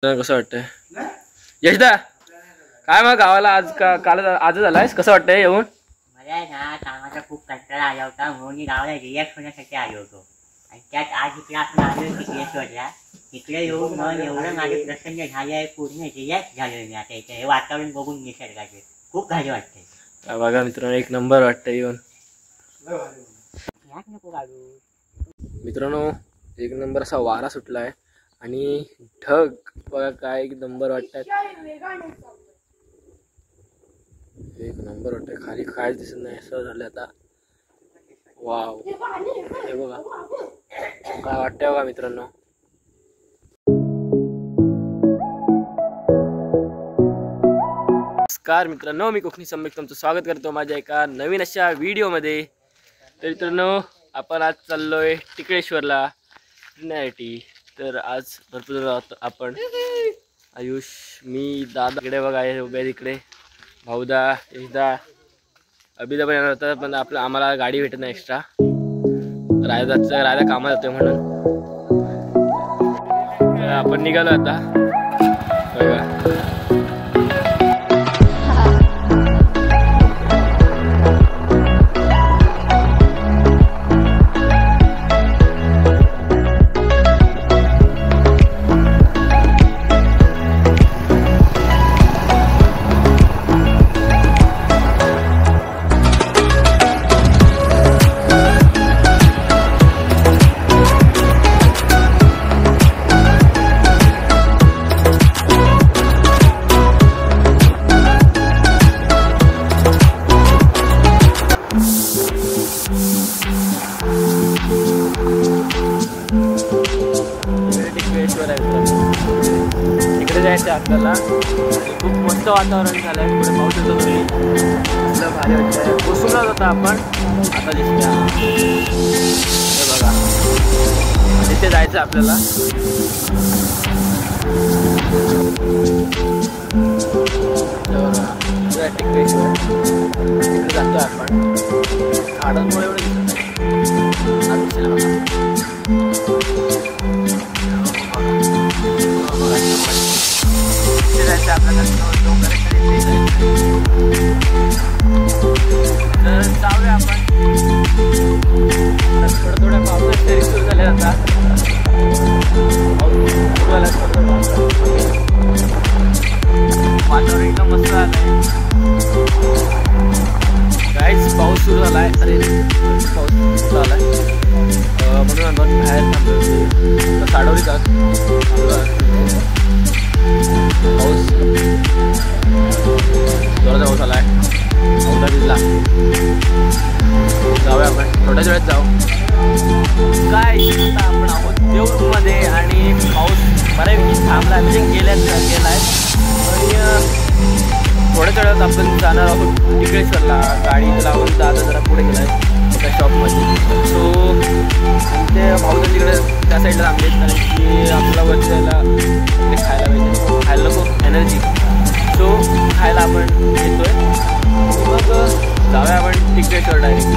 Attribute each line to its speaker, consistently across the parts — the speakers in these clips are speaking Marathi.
Speaker 1: कसं वाटतंय यशदा? काय मग गावाला आज काल आज झालायस? कसं वाटतंय येऊन?
Speaker 2: मला ना कामाचा खूप कंटाळा आला होता म्हणून मी गावाला रिलॅक्स होण्यासाठी आलो होतो. आणि त्यात आज इकडे आपण आलो टिकलेश्वरला. इकडे येऊन मन एवढं माझे प्रसन्न झाले आहे, पूर्ण रिलॅक्स झालोय मी आता. इथे हे वातावरण बघून निसर्गाचे खूप भारी वाटतंय.
Speaker 1: बघा मित्रांनो, एक नंबर वाटतंय येऊन.
Speaker 2: नको काढू
Speaker 1: मित्रांनो, एक नंबर असा वारा सुटला आहे आणि ढग बघा काय एक नंबर वाटतात. एक नंबर वाटतंय. खाली काय दिसत नाही असं झालं आता. वाव, हे बघा काय वाटतंय बघा मित्रांनो. नमस्कार मित्रांनो, मी कोकणी सम्यक तुमचं स्वागत करतो माझ्या एका नवीन अशा व्हिडिओमध्ये. तर मित्रांनो, आपण आज चाललोय टिकळेश्वरला फिरण्यासाठी. तर आज भरपूर आपण आयुष, मी, दादा इकडे बघा आहे उभे तिकडे, भाऊदा, यशदा, अभिदा पण येणार होता पण आम्हाला गाडी भेटत नाही एक्स्ट्रा. रायदा कामात जातोय म्हणून आपण निघालो आता. बघा इकडे जायचं आपल्याला. खूप मस्त वातावरण झालं आहे. पुढे पाऊस येतो कसलं भारी वाटतं. बसूनच होता आपण आता दिसत्या. हे बघा तिथे जायचं आपल्याला. टिकळेश्वर तिकडे जातोय आपण. झाडांमुळे एवढं दिसत नाही. जायचं आपल्याला. तर जाऊया आपण. थोड्या पावसात तरी सुरू झाले आता. वातावरण एकदम मस्त झालंय. काहीच पाऊस सुरू झालाय. अरे पाऊस सुरू झालाय म्हणून आपण बाहेर थांबलो. साडवली जात पाऊस जोराचा पाऊस आलाय. अवधा भिजला. जाऊया आपण, थोड्याच वेळात जाऊ. काय आता आपण आहोत देऊरमध्ये आणि पाऊस बऱ्यापैकी थांबला म्हणजे गेलाय. आणि थोड्याच वेळात आपण जाणार आहोत टिकळेश्वरला. गाडी लावून दादा जरा पुढे गेला आहे एका शॉपमध्ये. सो ते भाऊ तिकडे त्या साईडला थांबलेत कारण की आपल्याला वरती जायला खायला पाहिजे. खायला खूप एनर्जी. सो खायला आपण येतोय. मग जाऊया आपण टिकळेश्वर डायरेक्ट.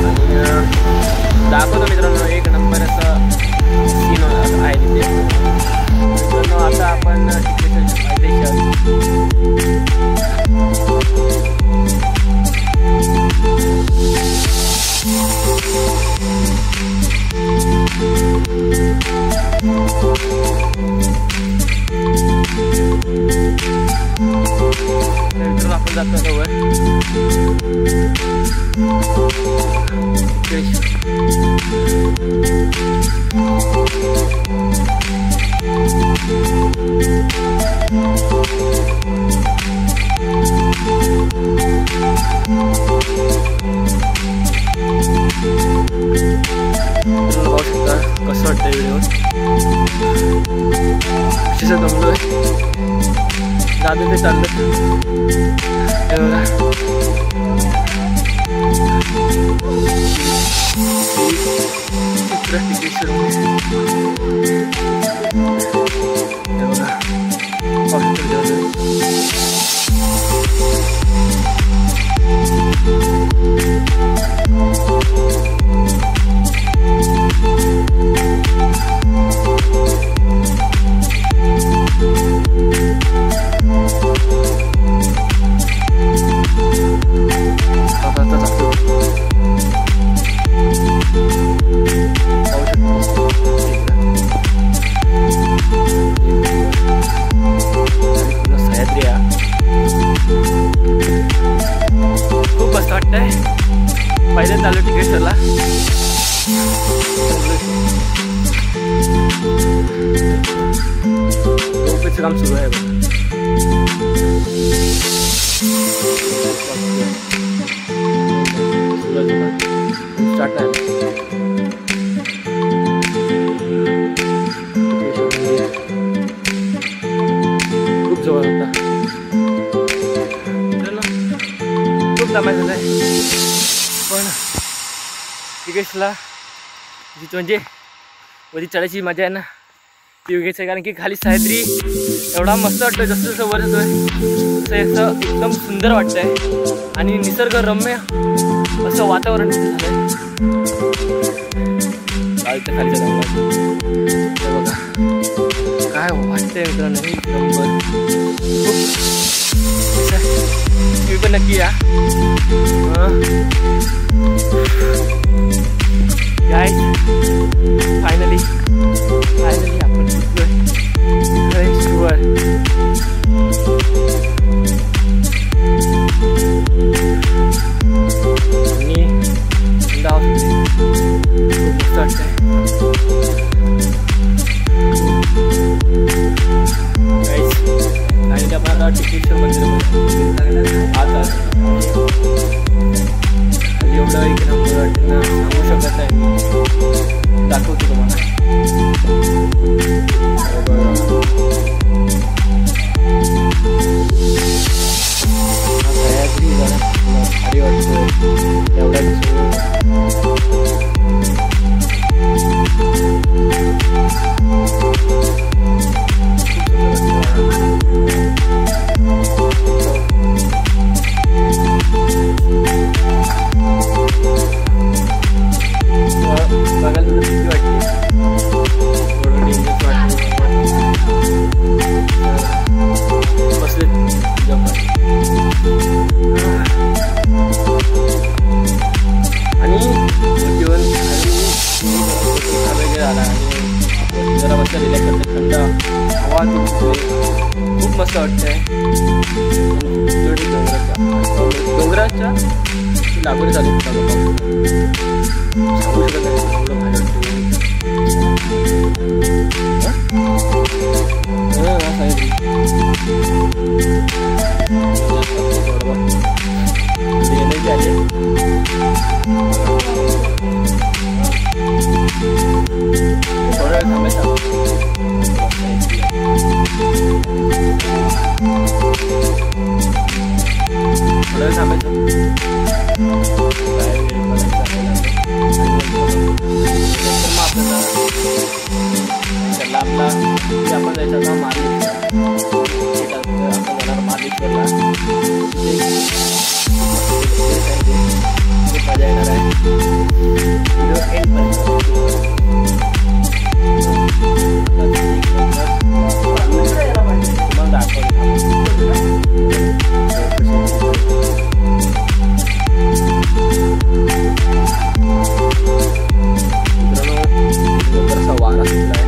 Speaker 1: आणि दाखवतो मित्रांनो, एक नंबर असं सीन आहे तिथे. मित्रांनो आता आपण आपण जातो जवळ. कसं वाटतं व्हिडिओ? कशाचं जमलोय दादा ते चाललं. हे बघा टिकळेश्वर. हे बघा रोपवेचं काम सुरू आहे बघा. स्टार्ट नाही खूप जवळ होता. खूप दमायचं आहे पण टिकेशला जिथं म्हणजे वरती चढायची मजा आहे ना ती वेगळीच आहे. कारण की खाली सह्याद्री एवढा मस्त वाटतं. जसं जसं वर येतोय तसं असं एकदम सुंदर वाटतंय आणि निसर्गरम्य असं वातावरण झालंय. गाडीच्या खाली बघा काय वाटतंय मित्रांनो. नंबर खूप तुम्ही पण नक्की या. गाईज फायनली आपण शिकलोय खरेश्वर. आणि खूप मस्त वाटतंय. गाईज फायनली आपण आता टिकेश्वर मंदिरामध्ये आता एवढं एक नंबर वाटतं ना सांगू शकत नाही. दाखवतो तुम्हाला. सह्याद्री जरा भारी वाटतोय एवढ्या बघायला तुला किती वाटते. थोडं डेंजरस वाटते बसले आणि जेवण वगैरे आला आणि जरा मस्त रिलॅक्स करते. थंड हवा खूप मस्त वाटतंय. डोंगराच्या लागवड झाली सांगू शकत नाही. एनर्जी आली थोडा वेळ थांबायचा. थोडा वेळ थांबायचं. आपला आपण जायचं आता मार्लेश्वर. आपण जाणार मार्लेश्वरला. खूप मजा येणार आहे. तुम्हाला दाखवलं वारा सुटलाय.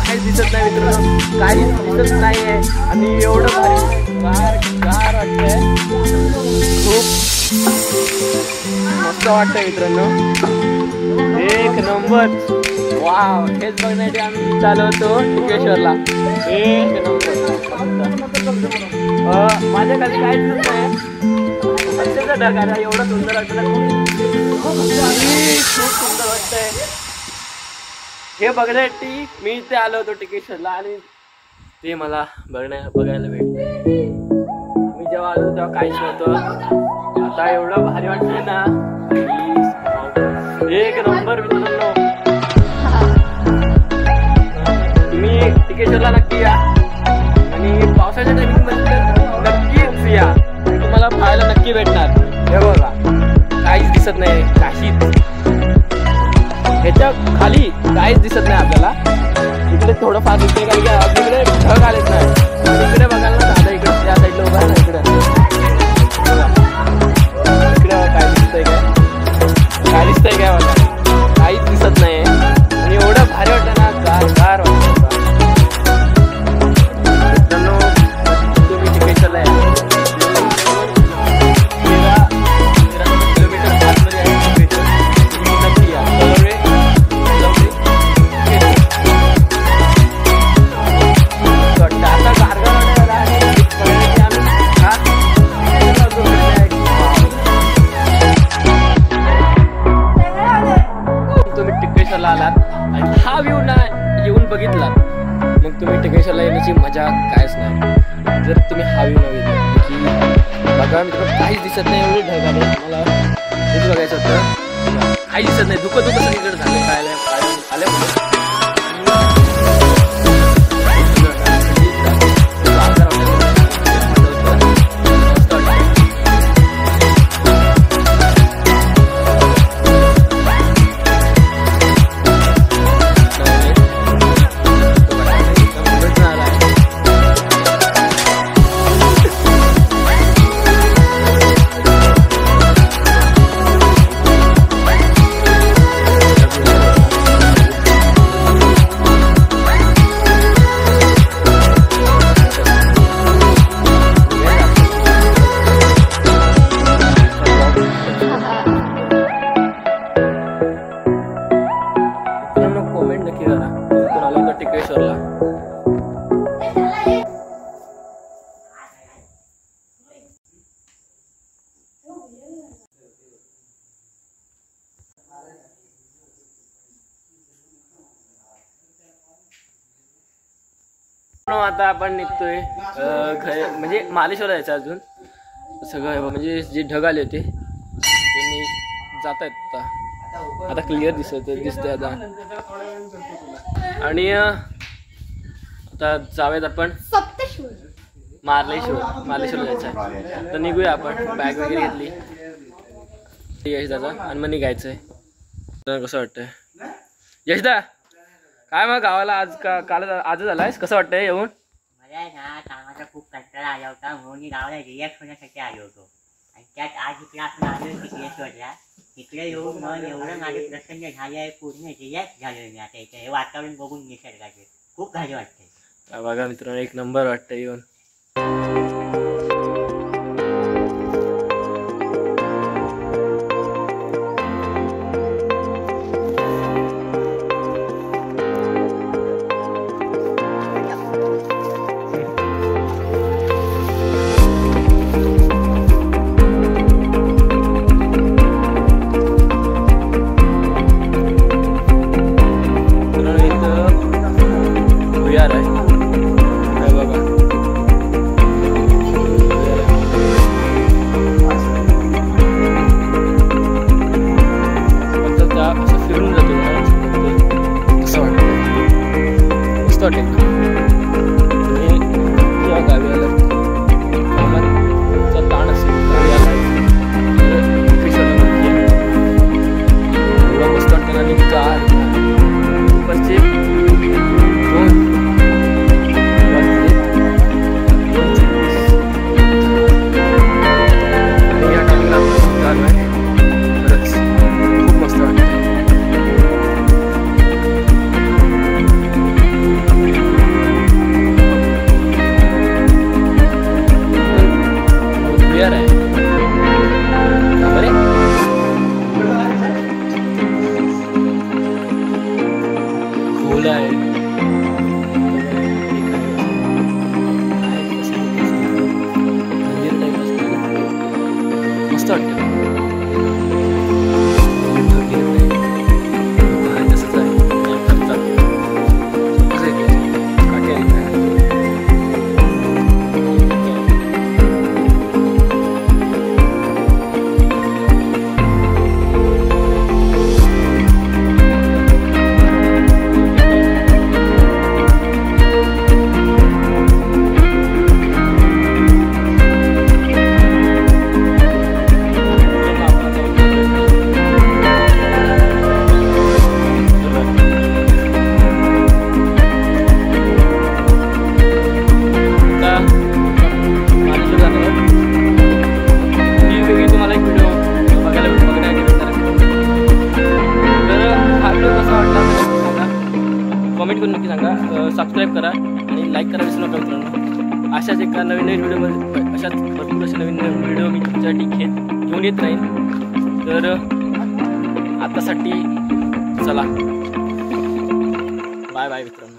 Speaker 1: काहीच दिसत नाही मित्रांनो. काहीच दिसत नाही आहे आणि एवढं भारी गार गार वाटतंय. खूप मस्त वाटतंय मित्रांनो. एक नंबर. वाव हेच बघण्यासाठी आम्ही चालू होतो टिकेश्वरला. एक नंबर. माझ्या खाली काहीच दिसत नाही. सध्याचा ढगारा एवढं सुंदर वाटतं. खूप सुंदर वाटतंय. हे बघण्यासाठी मी इथे आलो होतो टिकेश्वरला आणि ते मला बघायला भेटले. मी जेव्हा आलो तेव्हा काहीच नव्हतं. आता एवढं भारी वाटतंय ना. एक नंबर मित्रांनो. तुम्ही टिकेश्वरला नक्की या आणि पावसाच्या टायमिंगमध्ये नक्कीच या. तुम्हाला पाहायला नक्की भेटणार. हे बघा काहीच दिसत नाही. काशीत ह्याच्या खाली काहीच दिसत नाही आपल्याला. इकडे थोडंफार दिसतंय कारण की तिकडे ढग आलेच नाही. इकडे बघायला ना दादा इकडे त्या साईडला उभा आहे ना. इकडे इकडे काय दिसतंय काय दिसतंय काय मला काहीच काहीच नाही. जर तुम्ही हावी नव्हे की बघा मित्रांनो काहीच दिसत नाही, एवढे ढग आले. मला हेच बघायचं होतं, काहीच दिसत नाही. धुकं सगळीकडे झाले आल्या. कमेंट नक्की करा कोणाला तर टिकेश्वरला. आता आपण निघतोय म्हणजे मालेश्वर जायचं अजून. सगळं म्हणजे जे ढग आले होते त्यांनी जात आहेत आता क्लिअर दिसतंय आता. आणि आता जाऊयात आपण मार्लेश्वर जायचं आहे. तर निघूया आपण. बॅग वगैरे घेतली यशदाचा आणि मग निघायचं आहे. तर कसं वाटतंय यशदा? काय मग गावाला आज काल आजच आलायस, कसं वाटतंय येऊन?
Speaker 2: मला ना कामाचा खूप कंटाळा आला होता म्हणून मी गावाला रिलॅक्स होण्यासाठी आलो होतो. आणि त्यात आज इकडे आपण आलो टिकलेश्वरला. इकडे येऊन मन एवढं माझे प्रसन्न झाले आहे, पूर्ण रिलॅक्स झालो मी आता इथे. हे वातावरण बघून निसर्गाचे खूप भारी वाटते.
Speaker 1: बघा मित्रांनो एक नंबर वाटतं येऊन. सबस्क्राईब करा आणि लाईक करा विसरू नका मित्रांनो. अशाच एका नवीन व्हिडिओमध्ये अशाच भरपूर असे नवीन व्हिडिओ मी तुमच्यासाठी घेऊन येत राहीन. तर आतासाठी चला बाय बाय मित्रांनो.